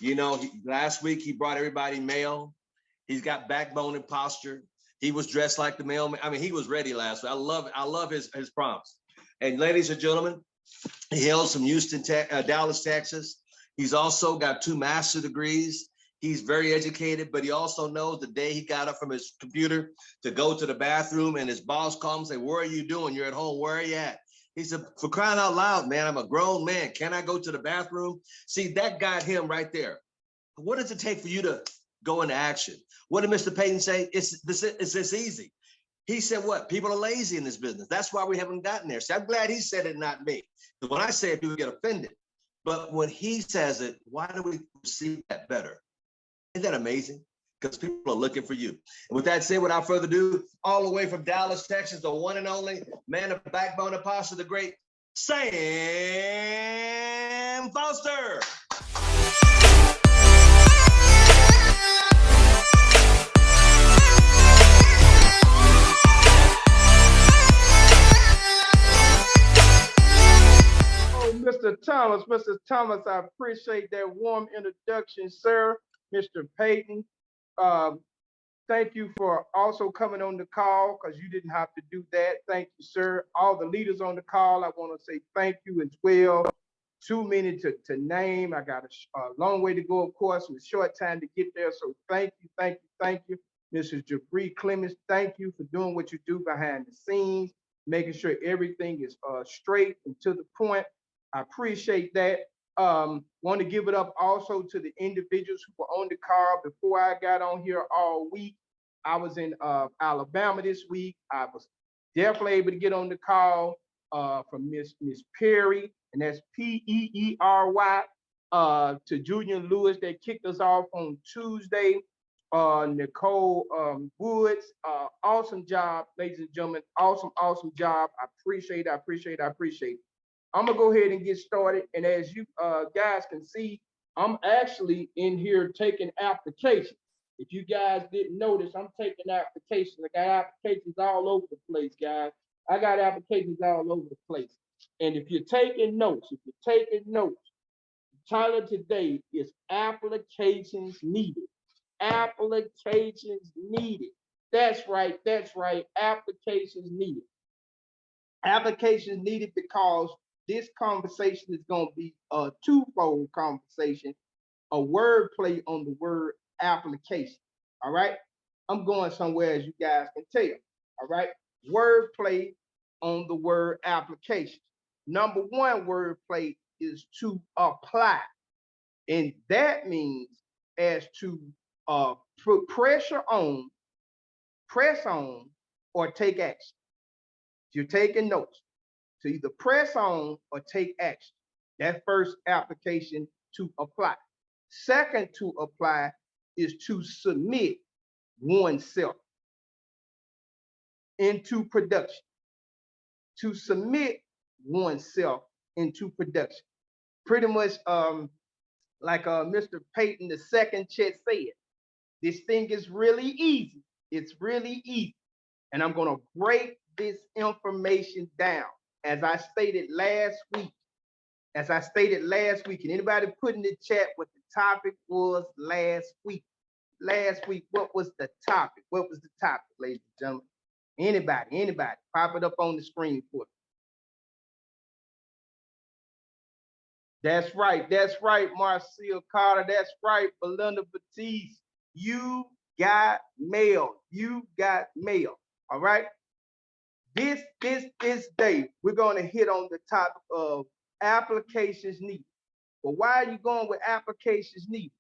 You know, last week he brought everybody mail. He's got backbone and posture. He was dressed like the mailman. I mean, he was ready last week. I love his prompts. And ladies and gentlemen, he hails from Houston, Dallas, Texas. He's also got 2 master's degrees. He's very educated, but he also knows the day he got up from his computer to go to the bathroom and his boss called him and said, "Where are you doing? You're at home. Where are you at?" He said, "For crying out loud, man, I'm a grown man. Can I go to the bathroom?" See, that got him right there. What does it take for you to go into action? What did Mr. Payton say? It's this easy. He said what? People are lazy in this business. That's why we haven't gotten there. See, I'm glad he said it, not me. Because when I say it, people get offended. But when he says it, why do we receive that better? Isn't that amazing? Because people are looking for you. And with that said, without further ado, all the way from Dallas, Texas, the one and only man of backbone apostle, the great Sam Foster. Mr. Thomas, I appreciate that warm introduction, sir. Mr. Payton, thank you for also coming on the call because you didn't have to do that. Thank you, sir. All the leaders on the call, I want to say thank you as well. Too many to name. I got a long way to go, of course, with a short time to get there. So thank you. Mrs. Jabri Clemens, thank you for doing what you do behind the scenes, making sure everything is straight and to the point. I appreciate that. Want to give it up also to the individuals who were on the call before I got on here all week. I was in Alabama this week. I was definitely able to get on the call from Miss Perry, and that's Peery, to Julian Lewis. They kicked us off on Tuesday. Nicole Woods, awesome job, ladies and gentlemen. Awesome job. I appreciate it. I'm gonna go ahead and get started. And as you guys can see, I'm actually in here taking applications. If you guys didn't notice, I'm taking applications. I got applications all over the place, guys. I got applications all over the place. And if you're taking notes, the title today is applications needed. Applications needed. That's right. Applications needed. Applications needed because this conversation is going to be a twofold conversation, a wordplay on the word application. All right. I'm going somewhere, as you guys can tell. All right. Wordplay on the word application. Number one wordplay is to apply. And that means as to put press on, or take action. You're taking notes. To either press on or take action. That first application, to apply. Second, to apply is to submit oneself into production. To submit oneself into production. Pretty much like Mr. Payton II said, this thing is really easy. It's really easy. And I'm going to break this information down. As I stated last week, and anybody put in the chat what the topic was last week? What was the topic? Ladies and gentlemen? Anybody, pop it up on the screen for me. That's right, Marcia Carter. That's right, Belinda Batiste. You got mail. All right. This day, we're going to hit on the topic of applications needed. But why are you going with applications needed?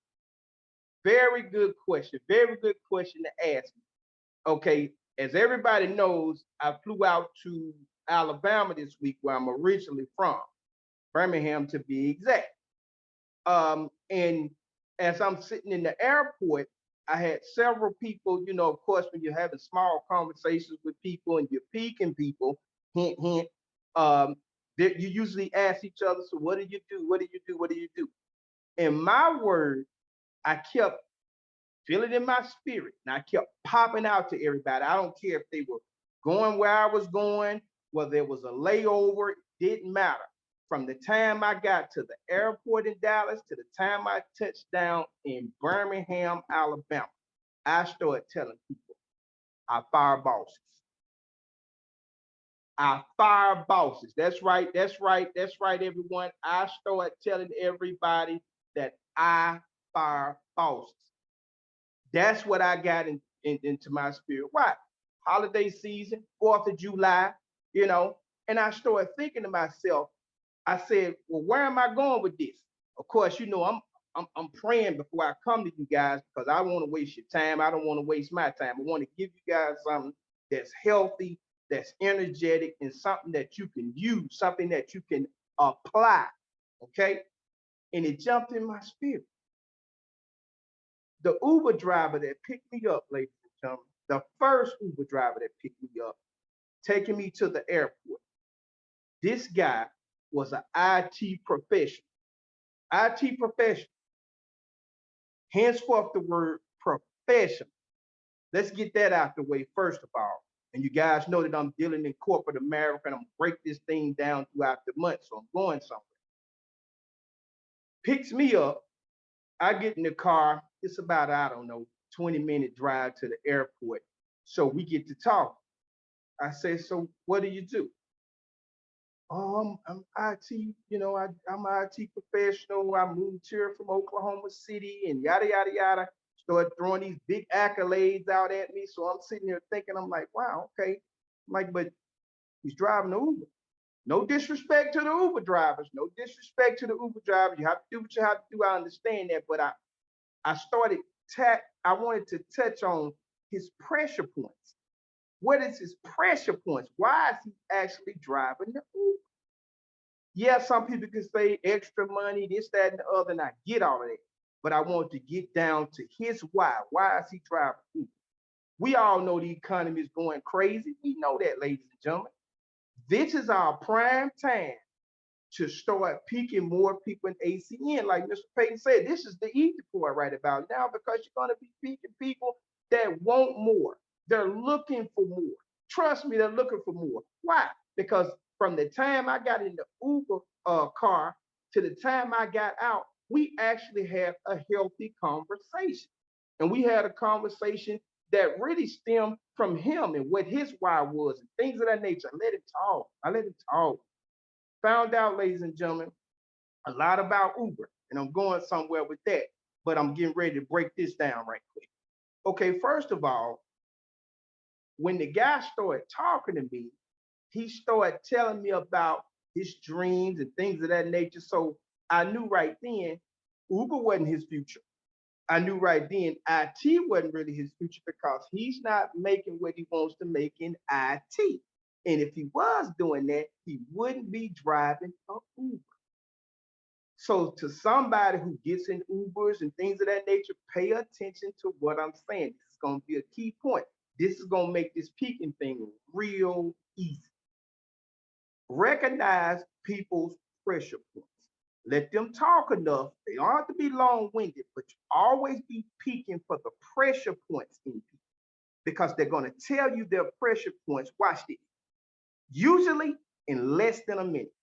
Very good question to ask me. Okay, as everybody knows, I flew out to Alabama this week, where I'm originally from, Birmingham to be exact. And as I'm sitting in the airport, I had several people, of course, when you're having small conversations with people and you're peeking people, hint, you usually ask each other, so what do you do? And my word, I kept feeling in my spirit, and I kept popping out to everybody. I don't care if they were going where I was going, whether it was a layover, it didn't matter. From the time I got to the airport in Dallas to the time I touched down in Birmingham, Alabama, I started telling people, I fire bosses. I fire bosses. That's right. That's right. That's right, everyone. I started telling everybody that I fire bosses. That's what I got into my spirit. Why? Holiday season, 4th of July, you know, and I started thinking to myself, I said, well, where am I going with this? Of course, you know, I'm praying before I come to you guys because I don't want to waste your time. I don't want to waste my time. I want to give you guys something that's healthy, that's energetic, and something that you can use, something that you can apply. Okay. And it jumped in my spirit. The Uber driver that picked me up, ladies and gentlemen, the first Uber driver that picked me up, taking me to the airport. This guy was an IT professional. IT professional. Henceforth, the word professional. Let's get that out the way first of all. And you guys know that I'm dealing in corporate America and I'm gonna break this thing down throughout the month. So I'm going somewhere. Picks me up. I get in the car. It's about, I don't know, 20-minute drive to the airport. So we get to talk. I say, so what do you do? Oh, I'm IT, you know, I'm an IT professional. I moved here from Oklahoma City and yada, yada, yada. Started throwing these big accolades out at me. So I'm sitting here thinking, I'm like, wow, okay. I'm like, but he's driving the Uber. No disrespect to the Uber drivers. No disrespect to the Uber drivers. You have to do what you have to do. I understand that. But I wanted to touch on his pressure points. What is his pressure points? Why is he actually driving the Uber? Yeah, some people can say extra money, this, that, and the other, and I get all of that. But I want to get down to his why. Why is he driving Uber? We all know the economy is going crazy. We know that, ladies and gentlemen. This is our prime time to start peaking more people in ACN. Like Mr. Payton said, this is the easy part right about now because you're going to be peaking people that want more. They're looking for more. Trust me, they're looking for more. Why? Because from the time I got in the Uber car to the time I got out, we actually had a healthy conversation. And we had a conversation that really stemmed from him and what his why was and things of that nature. I let him talk. I let him talk. Found out, ladies and gentlemen, a lot about Uber. And I'm going somewhere with that. But I'm getting ready to break this down right quick. Okay, first of all, when the guy started talking to me, he started telling me about his dreams and things of that nature. So I knew right then Uber wasn't his future. I knew right then IT wasn't really his future because he's not making what he wants to make in IT. And if he was doing that, he wouldn't be driving an Uber. So to somebody who gets in Ubers and things of that nature, pay attention to what I'm saying. This is going to be a key point. This is going to make this peaking thing real easy. Recognize people's pressure points. Let them talk enough. They don't have to be long-winded, but you always be peaking for the pressure points in people because they're going to tell you their pressure points. Watch this. Usually in less than a minute.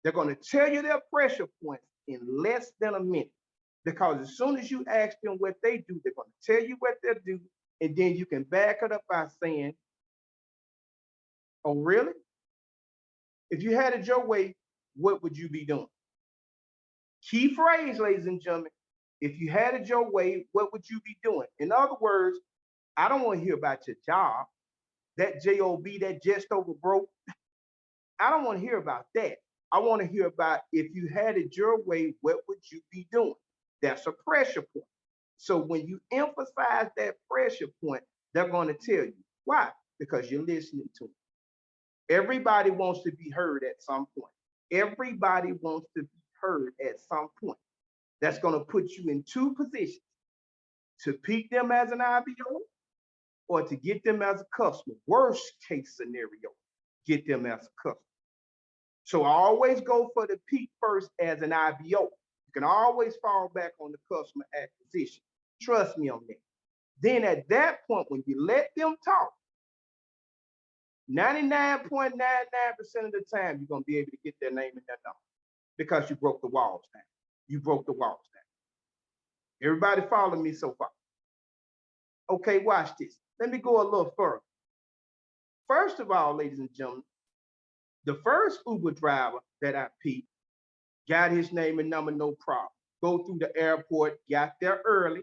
They're going to tell you their pressure points in less than a minute because as soon as you ask them what they do, they're going to tell you what they do, and then you can back it up by saying, oh, really? If you had it your way, what would you be doing? Key phrase, ladies and gentlemen. If you had it your way, what would you be doing? In other words, I don't want to hear about your job, that job, that just over broke. I don't want to hear about that. I want to hear about if you had it your way, what would you be doing? That's a pressure point. So when you emphasize that pressure point, they're going to tell you. Why? Because you're listening to them. Everybody wants to be heard at some point. Everybody wants to be heard at some point. That's going to put you in two positions: to pick them as an IBO or to get them as a customer. Worst case scenario, get them as a customer. So I always go for the peak first as an IBO. You can always fall back on the customer acquisition. Trust me on that. Then at that point, when you let them talk, 99.99% of the time, you're gonna be able to get their name and their number because you broke the walls down. You broke the walls down. Everybody follow me so far? Okay, watch this. Let me go a little further. First of all, ladies and gentlemen, the first Uber driver that I peeped got his name and number, no problem. Go through the airport, got there early.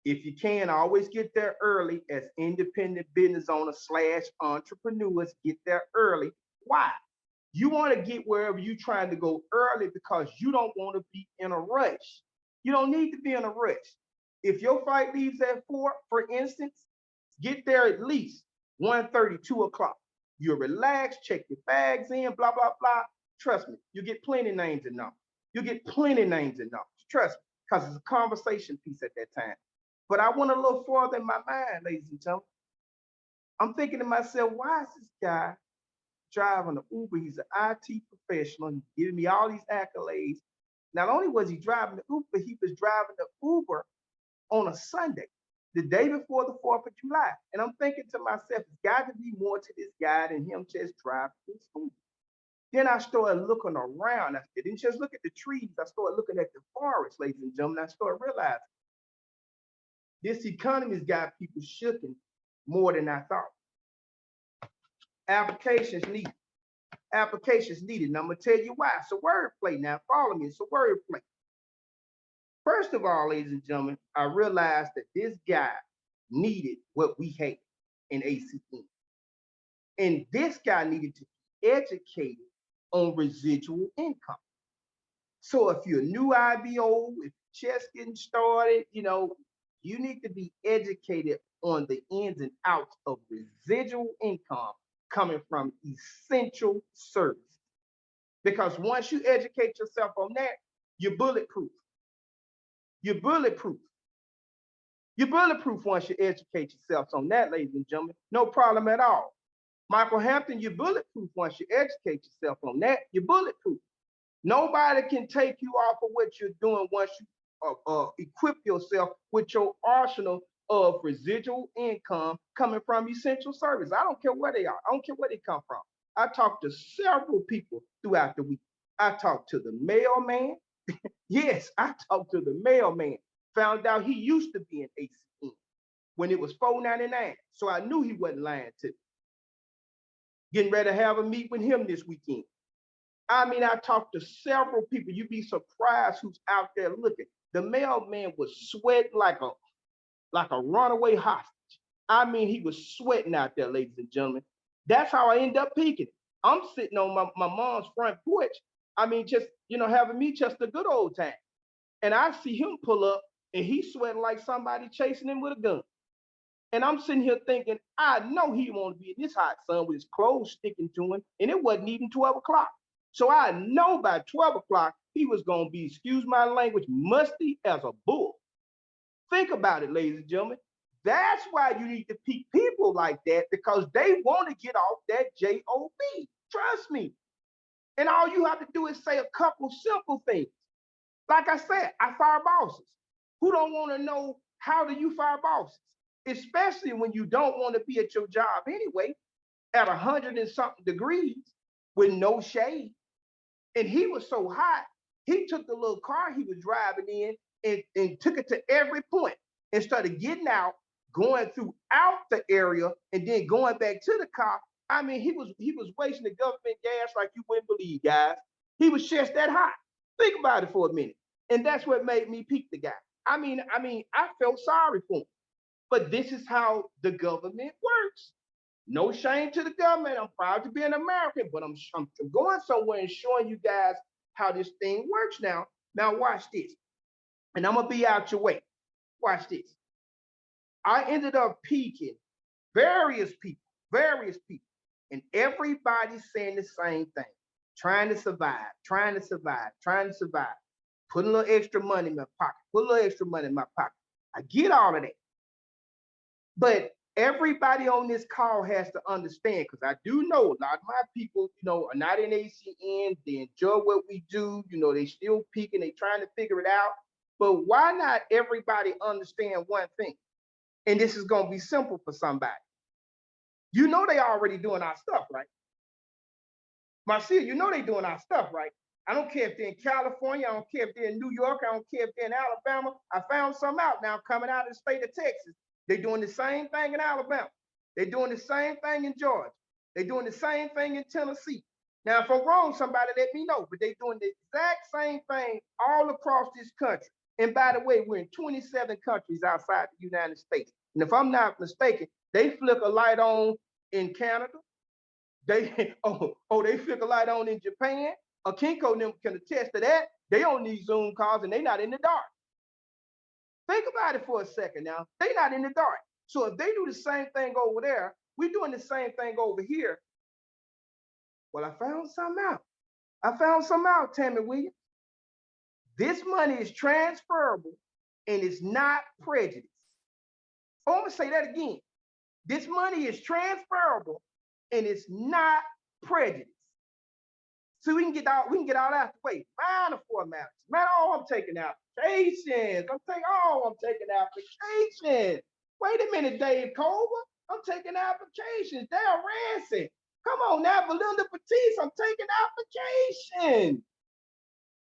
If you can, always get there early as independent business owners / entrepreneurs, get there early. Why? You want to get wherever you're trying to go early because you don't want to be in a rush. You don't need to be in a rush. If your flight leaves at 4, for instance, get there at least 1:30, 2 o'clock. You're relaxed, check your bags in, blah, blah, blah. Trust me, you get plenty names and numbers. You get plenty names and numbers. Trust me, because it's a conversation piece at that time. But I went a little further in my mind, ladies and gentlemen. I'm thinking to myself, why is this guy driving an Uber? He's an IT professional. He's giving me all these accolades. Not only was he driving the Uber, he was driving the Uber on a Sunday, the day before the 4th of July. And I'm thinking to myself, there's got to be more to this guy than him just driving this Uber. Then I started looking around. I didn't just look at the trees. I started looking at the forest, ladies and gentlemen. I started realizing this economy's got people shooking more than I thought. Applications needed. Applications needed. And I'm going to tell you why. It's a wordplay now. Follow me. It's a wordplay. First of all, ladies and gentlemen, I realized that this guy needed what we hate in ACN. And this guy needed to be educated on residual income. So if you're a new IBO, if you're just getting started, you need to be educated on the ins and outs of residual income coming from essential services. Because once you educate yourself on that, you're bulletproof. You're bulletproof. You're bulletproof once you educate yourself on that, ladies and gentlemen. No problem at all. Michael Hampton, you're bulletproof once you educate yourself on that. You're bulletproof. Nobody can take you off of what you're doing once you equip yourself with your arsenal of residual income coming from essential service. I don't care where they are. I don't care where they come from. I talked to several people throughout the week. I talked to the mailman. Yes, I talked to the mailman. Found out he used to be in ACN when it was $4.99. So I knew he wasn't lying to me. Getting ready to have a meet with him this weekend. I mean, I talked to several people. You'd be surprised who's out there looking. The mailman was sweating like a runaway hostage. I mean, he was sweating out there, ladies and gentlemen. That's how I end up peaking. I'm sitting on my mom's front porch. I mean, just, having me just a good old time. And I see him pull up and he's sweating like somebody chasing him with a gun. And I'm sitting here thinking, I know he want to be in this hot sun with his clothes sticking to him. And it wasn't even 12 o'clock. So I know by 12 o'clock, he was going to be, excuse my language, musty as a bull. Think about it, ladies and gentlemen. That's why you need to pick people like that, because they want to get off that job. Trust me. And all you have to do is say a couple simple things. Like I said, I fire bosses. Who don't want to know how do you fire bosses? Especially when you don't want to be at your job anyway, at 100 and something degrees with no shade. And he was so hot, he took the little car he was driving in and took it to every point and started getting out, going throughout the area, and then going back to the car. I mean, he was wasting the government gas like you wouldn't believe, guys. He was just that hot. Think about it for a minute. And that's what made me peek the guy. I mean, I felt sorry for him. But this is how the government works. No shame to the government. I'm proud to be an American, but I'm going somewhere and showing you guys how this thing works now. Now watch this. And I'm gonna be out your way. Watch this. I ended up peeking various people, and everybody saying the same thing. Trying to survive. Put a little extra money in my pocket. I get all of that. But everybody on this call has to understand, because I do know a lot of my people, are not in ACN. They enjoy what we do. They still peaking. They trying to figure it out. But why not everybody understand one thing? And this is going to be simple for somebody. You know they already doing our stuff, right? Marcia, you know they doing our stuff, right? I don't care if they're in California, I don't care if they're in New York, I don't care if they're in Alabama. I found some out now coming out of the state of Texas. They're doing the same thing in Alabama. They're doing the same thing in Georgia. They're doing the same thing in Tennessee. Now, if I'm wrong, somebody let me know, but they're doing the exact same thing all across this country. And by the way, we're in 27 countries outside the United States. And if I'm not mistaken, they flick a light on in Canada. They they flick a light on in Japan. Kinko and them can attest to that. They on these Zoom calls and they not in the dark. Think about it for a second now. They not in the dark. So if they do the same thing over there, we're doing the same thing over here. Well, I found something out. Tammy Williams. This money is transferable and it's not prejudice. Oh, I'm gonna say that again. This money is transferable and it's not prejudice. So we can get all that out the way. Minor formalities. Man, I'm taking applications. I'm taking applications. Wait a minute, Dave Culver. I'm taking applications. Dale Ransom. Come on now, Belinda Batiste. I'm taking applications.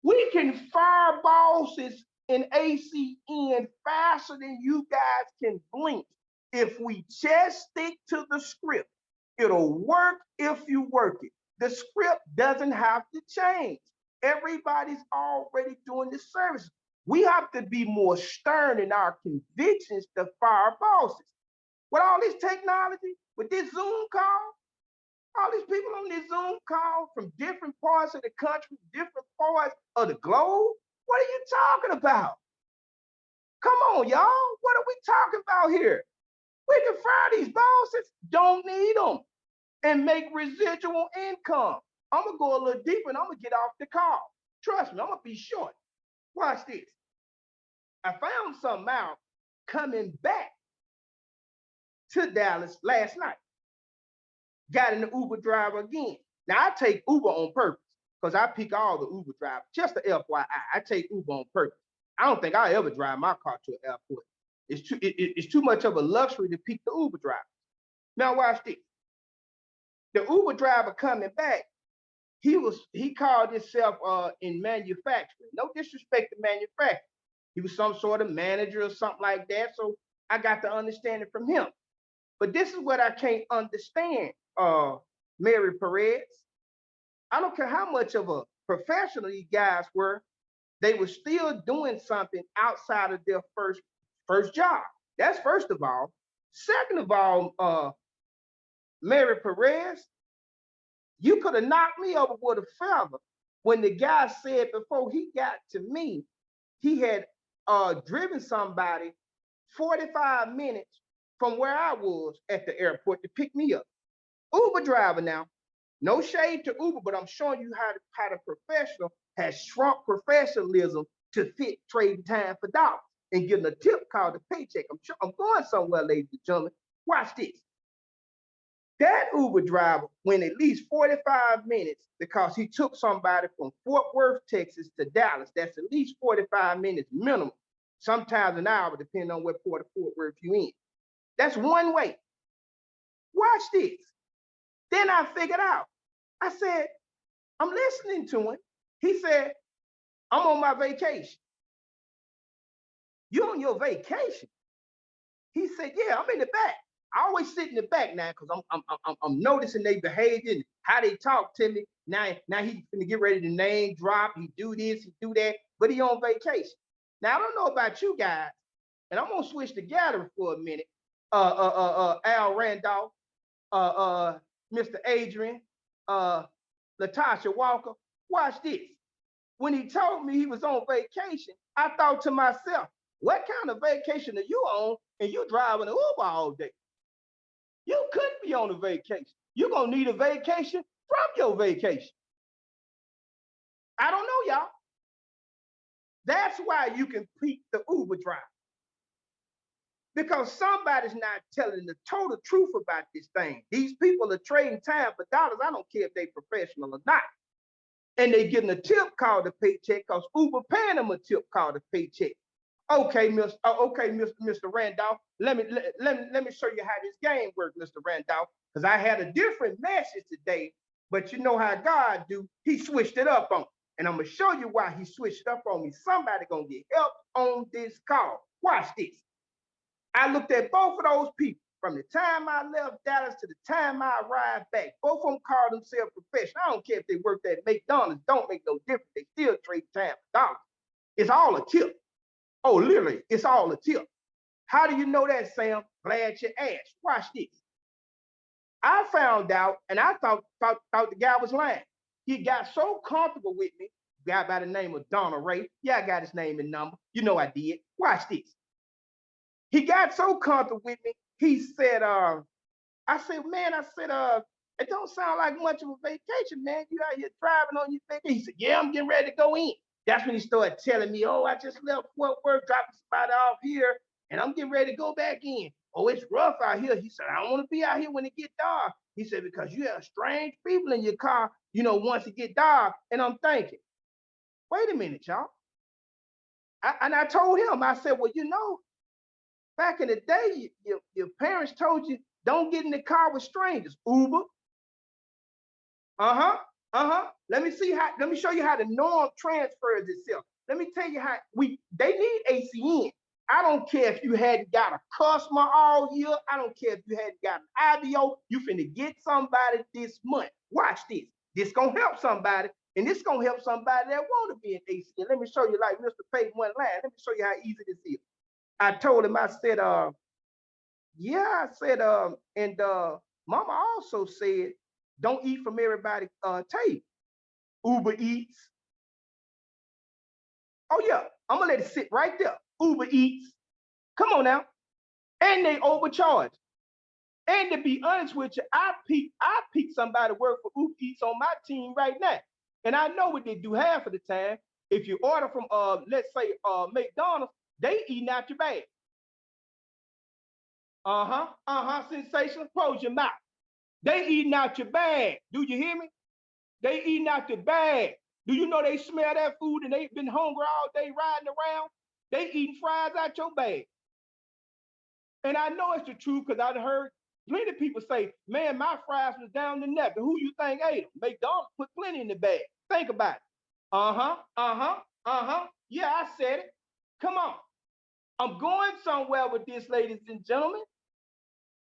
We can fire bosses in ACN faster than you guys can blink if we just stick to the script. It'll work if you work it. The script doesn't have to change. Everybody's already doing the service. We have to be more stern in our convictions to fire bosses. With all this technology, with this Zoom call, all these people on this Zoom call from different parts of the country, different parts of the globe, what are you talking about? Come on, y'all. What are we talking about here? We can fire these bosses, don't need them, and make residual income. I'm gonna go a little deeper and I'm gonna get off the call. Trust me, I'm gonna be short. Watch this. I found something out coming back to Dallas last night. Got in the Uber driver again. Now I take Uber on purpose because I pick all the Uber drivers. Just a FYI, I take Uber on purpose. I don't think I ever drive my car to an airport. It's too much of a luxury to pick the Uber driver. Now watch this. The Uber driver coming back, he called himself in manufacturing. No disrespect to manufacturing. He was some sort of manager or something like that. So I got to understand it from him. But this is what I can't understand, Mary Perez. I don't care how much of a professional these guys were, they were still doing something outside of their first job. That's first of all. Second of all, Mary Perez, you could have knocked me over with a feather when the guy said before he got to me, he had driven somebody 45 minutes from where I was at the airport to pick me up. Uber driver now, no shade to Uber, but I'm showing you how the professional has shrunk professionalism to fit trading time for dollars and getting a tip called a paycheck. I'm going somewhere, ladies and gentlemen. Watch this. That Uber driver went at least 45 minutes because he took somebody from Fort Worth, Texas to Dallas. That's at least 45 minutes minimum, sometimes an hour, depending on what part of Fort Worth you're in. That's one way. Watch this. Then I figured out. I said, I'm listening to him. He said, I'm on my vacation. You on your vacation? He said, yeah, I'm in the back. I always sit in the back now because I'm noticing their behavior and how they talk to me. Now he's gonna get ready to name drop. He do this, he do that, but he on vacation. Now I don't know about you guys, and I'm gonna switch the gathering for a minute. Al Randolph, Mr. Adrian, Latasha Walker. Watch this. When he told me he was on vacation, I thought to myself, what kind of vacation are you on and you driving an Uber all day? You couldn't be on a vacation. You're gonna need a vacation from your vacation. I don't know, y'all. That's why you can peak the Uber driver. Because somebody's not telling the total truth about this thing. These people are trading time for dollars. I don't care if they're professional or not. And they getting a tip called a paycheck because Uber paying them a tip called a paycheck. Okay, Mr. Randolph, let me show you how this game works, Mr. Randolph. because I had a different message today, but you know how God do, he switched it up on me. And I'm gonna show you why he switched it up on me. Somebody gonna get help on this call. Watch this. I looked at both of those people from the time I left Dallas to the time I arrived back. Both of them called themselves professional. I don't care if they worked at McDonald's, don't make no difference. They still trade time for dollars. It's all a tip. Oh, literally, it's all a tip. How do you know that, Sam? Glad you asked. Watch this. I found out, and I thought the guy was lying. He got so comfortable with me, guy by the name of Donald Ray. Yeah, I got his name and number. You know I did. Watch this. He got so comfortable with me, he said, man, it don't sound like much of a vacation, man. You out here driving on your vacation. He said, yeah, I'm getting ready to go in. That's when he started telling me, oh, I just left Fort Worth, dropping somebody off here, and I'm getting ready to go back in. Oh, it's rough out here. He said, I don't want to be out here when it get dark. He said, because you have strange people in your car, once it get dark. And I'm thinking, wait a minute, y'all. And I told him, I said, well, back in the day, your parents told you, don't get in the car with strangers. Uber. Let me show you how the norm transfers itself. Let me tell you how they need ACN. I don't care if you hadn't got a customer all year. I don't care if you hadn't got an IBO. You finna get somebody this month. Watch this. This gonna help somebody, and this gonna help somebody that want to be an ACN. Let me show you, like Mr. Payton one line. Let me show you how easy this is. I told him, I said, and Mama also said, don't eat from everybody's table. Uber Eats. Oh yeah, I'm gonna let it sit right there. Uber Eats. Come on now. And they overcharge. And to be honest with you, I pick somebody to work for Uber Eats on my team right now. And I know what they do half of the time. If you order from let's say McDonald's, they eating out your bag. Sensational. Close your mouth. They eating out your bag. Do you hear me? They eating out your bag. Do you know they smell that food and they've been hungry all day riding around? They eating fries out your bag. And I know it's the truth because I've heard plenty of people say, man, my fries was down the neck. And who you think ate them? McDonald's put plenty in the bag. Think about it. Yeah, I said it. Come on. I'm going somewhere with this, ladies and gentlemen.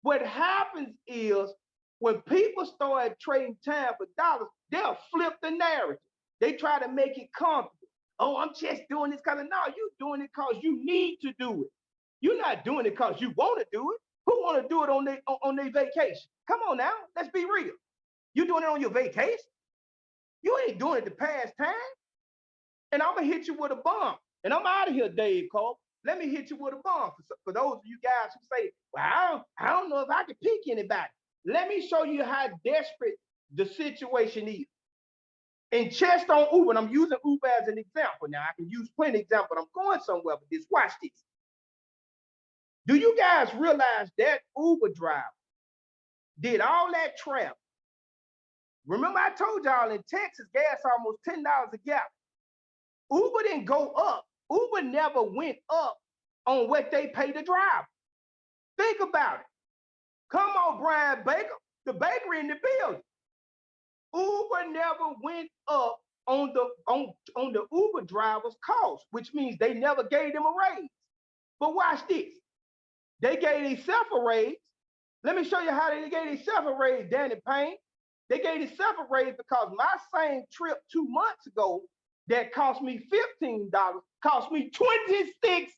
What happens is when people start trading time for dollars, they'll flip the narrative. They try to make it comfortable. Oh, I'm just doing this because no, you're doing it because you need to do it. You're not doing it because you want to do it. Who want to do it on their vacation? Come on now, let's be real. You doing it on your vacation? You ain't doing it to pass time. And I'm gonna hit you with a bomb. And I'm out of here, Dave Cole. Let me hit you with a bomb for those of you guys who say, well, I don't know if I can pick anybody. Let me show you how desperate the situation is. And just on Uber, and I'm using Uber as an example. Now, I can use plenty of examples, but I'm going somewhere with this. Watch this. Do you guys realize that Uber driver did all that travel? Remember I told y'all in Texas, gas almost $10 a gallon. Uber didn't go up. Uber never went up on what they pay the driver. Think about it. Come on, Brian Baker, the bakery in the building. Uber never went up on the Uber driver's cost, which means they never gave them a raise. But watch this. They gave themselves a raise. Let me show you how they gave themselves a raise, Danny Payne. They gave themselves a raise because my same trip 2 months ago that cost me $15 cost me $26.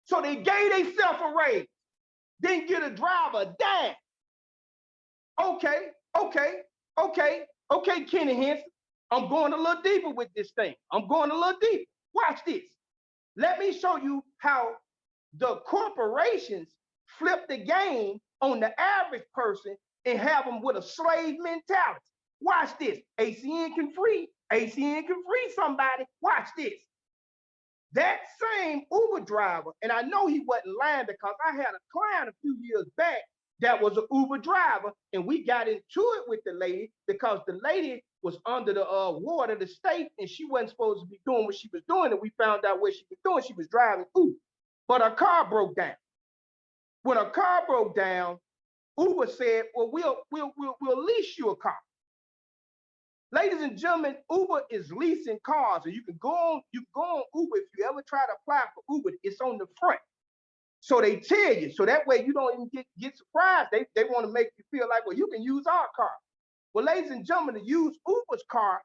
So they gave themselves a raise. Didn't get a driver a dime. Okay, Kenny Henson. I'm going a little deeper with this thing. I'm going a little deeper. Watch this. Let me show you how the corporations flip the game on the average person and have them with a slave mentality. Watch this. ACN can free somebody. Watch this. That same Uber driver, and I know he wasn't lying because I had a client a few years back that was an Uber driver, and we got into it with the lady because the lady was under the ward of the state, and she wasn't supposed to be doing what she was doing, and we found out what she was doing. She was driving Uber, but her car broke down. When her car broke down, Uber said, well, we'll lease you a car. Ladies and gentlemen, Uber is leasing cars, and you can go on Uber. If you ever try to apply for Uber, it's on the front. So they tell you, so that way you don't even get surprised. They want to make you feel like, well, you can use our car. Well, ladies and gentlemen, to use Uber's car,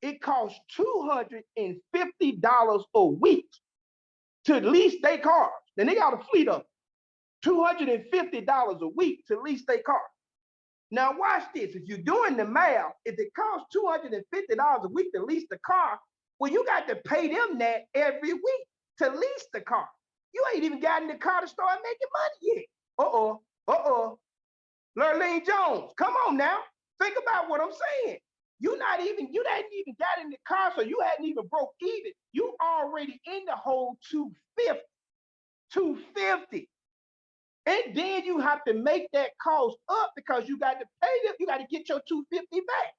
it costs $250 a week to lease their cars. Then they got a fleet of $250 a week to lease their car. Now watch this. If you're doing the math, if it costs $250 a week to lease the car, well, you got to pay them that every week to lease the car. You ain't even gotten the car to start making money yet. Lurleen Jones, come on now. Think about what I'm saying. You hadn't even got in the car, so you hadn't even broke even. You already in the whole 250. And then you have to make that cost up because you got to pay them. You got to get your 250 back.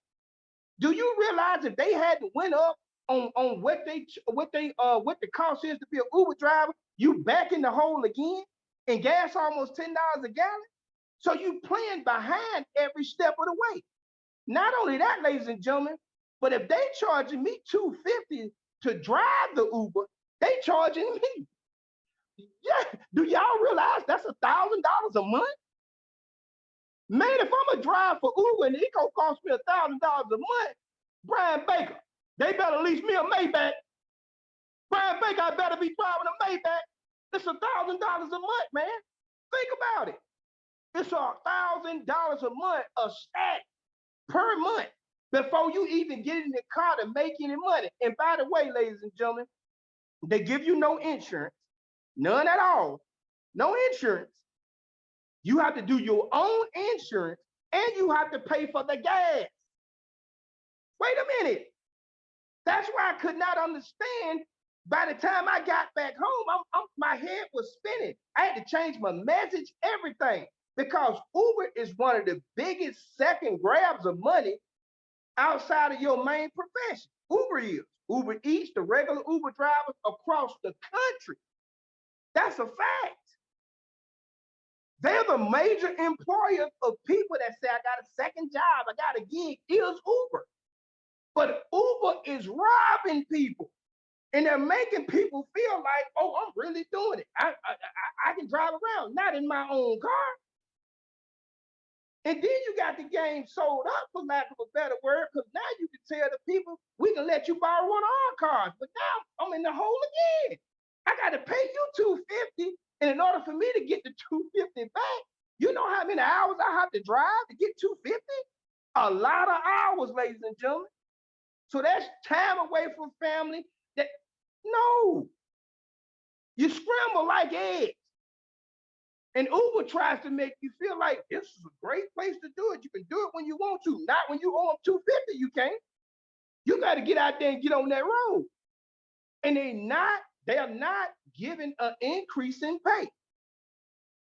Do you realize if they had to went up on what the cost is to be an Uber driver, you back in the hole again, and gas almost $10 a gallon? So you playing behind every step of the way. Not only that, ladies and gentlemen, but if they charging me $250 to drive the Uber, they charging me. Yeah, do y'all realize that's $1,000 a month? Man, if I'm gonna drive for Uber and it gonna cost me $1,000 a month, Brian Baker, they better lease me a Maybach. Brian Baker, I better be driving a Maybach. It's $1,000 a month, man. Think about it. It's $1,000 a month, a stack per month before you even get in the car to make any money. And by the way, ladies and gentlemen, they give you no insurance, none at all, no insurance. You have to do your own insurance and you have to pay for the gas. Wait a minute. That's why I could not understand. By the time I got back home, my head was spinning. I had to change my message, everything, because Uber is one of the biggest second grabs of money outside of your main profession. Uber is. Uber Eats, the regular Uber drivers across the country. That's a fact. They're the major employer of people that say, I got a second job, I got a gig, is Uber. But Uber is robbing people. And they're making people feel like, oh, I'm really doing it. I can drive around, not in my own car. And then you got the game sold up, for lack of a better word, because now you can tell the people, we can let you borrow one of our cars. But now I'm in the hole again. I got to pay you $250. And in order for me to get the $250 back, you know how many hours I have to drive to get $250? A lot of hours, ladies and gentlemen. So that's time away from family. No, you scramble like eggs. And Uber tries to make you feel like this is a great place to do it. You can do it when you want to, not when you owe them $250. You can't. You got to get out there and get on that road. And they are not giving an increase in pay.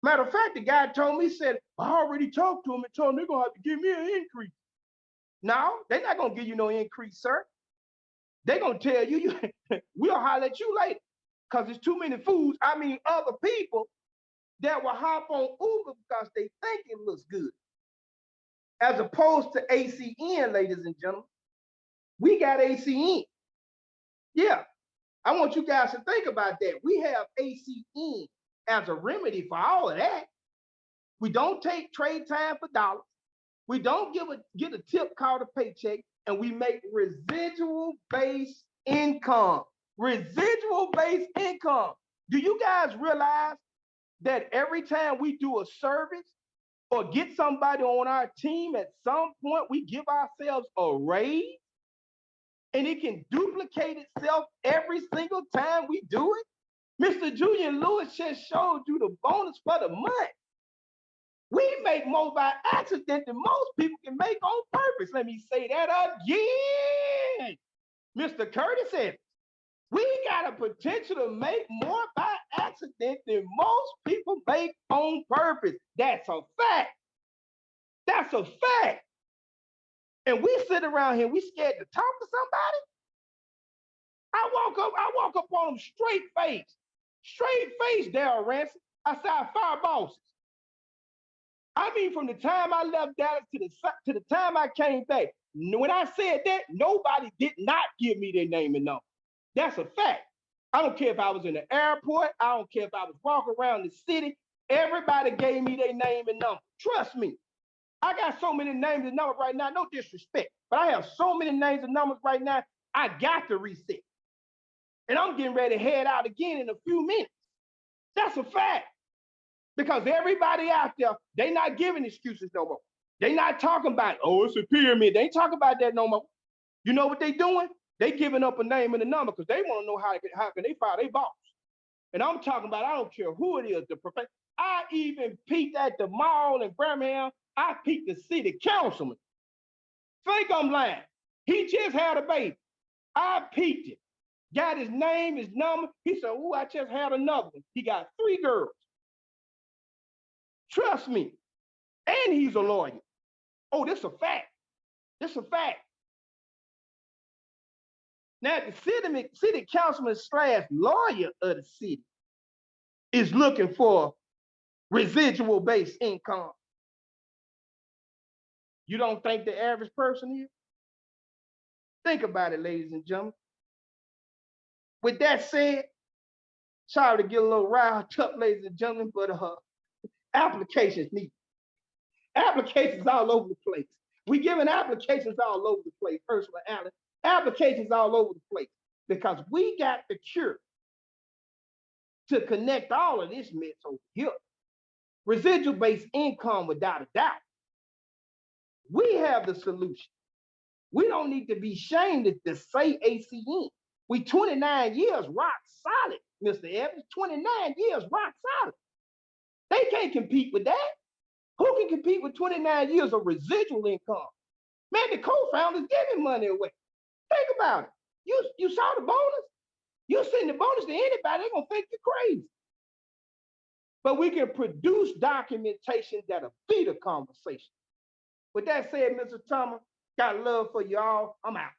Matter of fact, the guy told me, he said, I already talked to him and told him they're gonna have to give me an increase. No, they're not gonna give you no increase, sir. They're gonna tell you, we'll holler at you later. Because there's too many fools, other people that will hop on Uber because they think it looks good. As opposed to ACN, ladies and gentlemen. We got ACN. Yeah, I want you guys to think about that. We have ACN as a remedy for all of that. We don't take trade time for dollars. We don't get a tip called a paycheck, and we make residual-based income. Residual-based income. Do you guys realize that every time we do a service or get somebody on our team, at some point we give ourselves a raise, and it can duplicate itself every single time we do it? Mr. Julian Lewis just showed you the bonus for the month. We make more by accident than most people can make on purpose. Let me say that again. Mr. Curtis Evans, we got a potential to make more by accident than most people make on purpose. That's a fact. That's a fact. And we sit around here, we scared to talk to somebody. I walk up on them straight face, Daryl Ransom. I said, I fire bosses. I mean, from the time I left Dallas to the time I came back, when I said that, nobody did not give me their name and number. That's a fact. I don't care if I was in the airport. I don't care if I was walking around the city. Everybody gave me their name and number. Trust me. I got so many names and numbers right now, no disrespect, but I have so many names and numbers right now, I got to reset. And I'm getting ready to head out again in a few minutes. That's a fact. Because everybody out there, they not giving excuses no more. They not talking about, oh, it's a pyramid. They ain't talking about that no more. You know what they doing? They giving up a name and a number because they want to know how can they fire their boss. And I'm talking about, I don't care who it is, the professor. I even peeked at the mall in Birmingham. I peeked the city councilman. Think I'm lying. He just had a baby. I peeked it. Got his name, his number. He said, oh, I just had another one. He got 3 girls. Trust me. And he's a lawyer. Oh, this a fact. This a fact. Now, the city councilman / lawyer of the city is looking for residual based income. You don't think the average person is? Think about it, ladies and gentlemen. With that said, sorry to get a little riled up, ladies and gentlemen, but applications needed. Applications all over the place. We giving applications all over the place, Ursula Allen. Applications all over the place because we got the cure to connect all of this mess over here. Residual-based income, without a doubt. We have the solution. We don't need to be ashamed to say ACN. We 29 years rock solid, Mr. Evans. 29 years rock solid. They can't compete with that. Who can compete with 29 years of residual income? Man, the co-founders giving money away. Think about it. You saw the bonus? You send the bonus to anybody, they're gonna think you're crazy. But we can produce documentation that'll beat a conversation. With that said, Mr. Thomas, got love for y'all. I'm out.